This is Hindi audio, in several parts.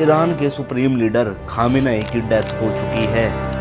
ईरान के सुप्रीम लीडर खामेनेई की डेथ हो चुकी है।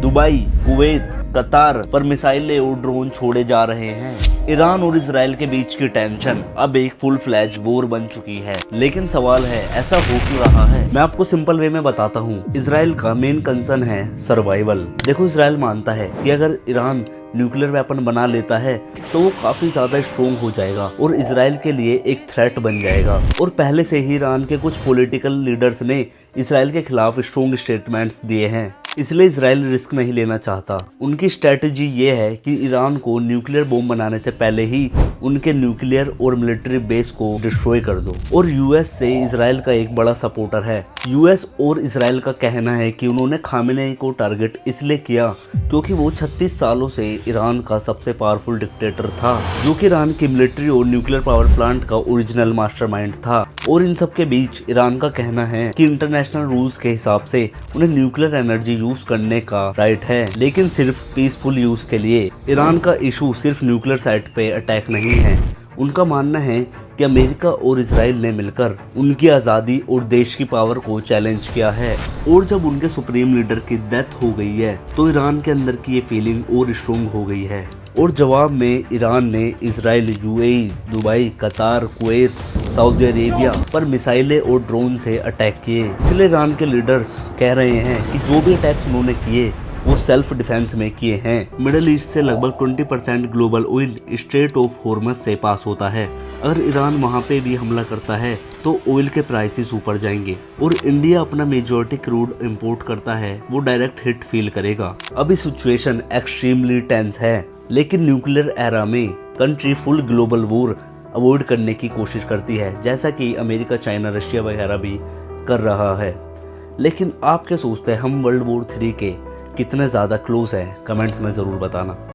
दुबई, कुवैत, कतार पर मिसाइलें और ड्रोन छोड़े जा रहे हैं। ईरान और इसराइल के बीच की टेंशन अब एक फुल फ्लैज वॉर बन चुकी है। लेकिन सवाल है, ऐसा हो क्यों रहा है? मैं आपको सिंपल वे में बताता हूँ। इसराइल का मेन कंसर्न है सर्वाइवल। देखो, इसराइल मानता है कि अगर ईरान न्यूक्लियर वेपन बना लेता है तो वो काफी ज्यादा स्ट्रोंग हो जाएगा और इसराइल के लिए एक थ्रेट बन जाएगा। और पहले से ही ईरान के कुछ पॉलिटिकल लीडर्स ने इसराइल के खिलाफ स्ट्रोंग स्टेटमेंट्स दिए हैं, इसलिए इसराइल रिस्क नहीं लेना चाहता। उनकी स्ट्रेटजी ये है कि ईरान को न्यूक्लियर बॉम्ब बनाने से पहले ही उनके न्यूक्लियर और मिलिट्री बेस को डिस्ट्रॉय कर दो। और यूएस से इसराइल का एक बड़ा सपोर्टर है। यूएस और इसराइल का कहना है कि उन्होंने खामेनेई को टारगेट इसलिए किया क्योंकि वो 36 सालों से ईरान का सबसे पावरफुल डिक्टेटर था, जो कि ईरान की मिलिट्री और न्यूक्लियर पावर प्लांट का ओरिजिनल मास्टरमाइंड था। और इन सब के बीच ईरान का कहना है कि इंटरनेशनल रूल्स के हिसाब से उन्हें न्यूक्लियर एनर्जी यूज करने का राइट है, लेकिन सिर्फ पीसफुल यूज के लिए। ईरान का इशू सिर्फ न्यूक्लियर साइट पे अटैक नहीं है। उनका मानना है कि अमेरिका और इसराइल ने मिलकर उनकी आज़ादी और देश की पावर को चैलेंज किया है। और जब उनके सुप्रीम लीडर की डेथ हो गई है तो ईरान के अंदर की ये फीलिंग और स्ट्रोंग हो गई है। और जवाब में ईरान ने इसराइल, यूएई, दुबई, कतार, कुवैत, सऊदी अरेबिया पर मिसाइलें और ड्रोन से अटैक किए। इसलिए ईरान के लीडर्स कह रहे हैं कि जो भी अटैक उन्होंने किए वो सेल्फ डिफेंस में किए हैं। मिडिल ईस्ट से लगभग 20% ग्लोबल ऑयल स्ट्रेट ऑफ हॉर्मज से पास होता है। अगर ईरान वहां पे भी हमला करता है तो ऑयल के प्राइसेस ऊपर जाएंगे। और इंडिया अपना मेजॉरिटी क्रूड इंपोर्ट करता है, वो डायरेक्ट हिट फील करेगा। अभी सिचुएशन एक्सट्रीमली टेंस है, लेकिन न्यूक्लियर एरा में country full global war avoid करने की कोशिश करती है, जैसा कि अमेरिका, चाइना, रशिया वगैरह भी कर रहा है। लेकिन आप क्या सोचते हैं, हम वर्ल्ड वॉर 3 के कितने ज़्यादा क्लोज हैं? कमेंट्स में ज़रूर बताना।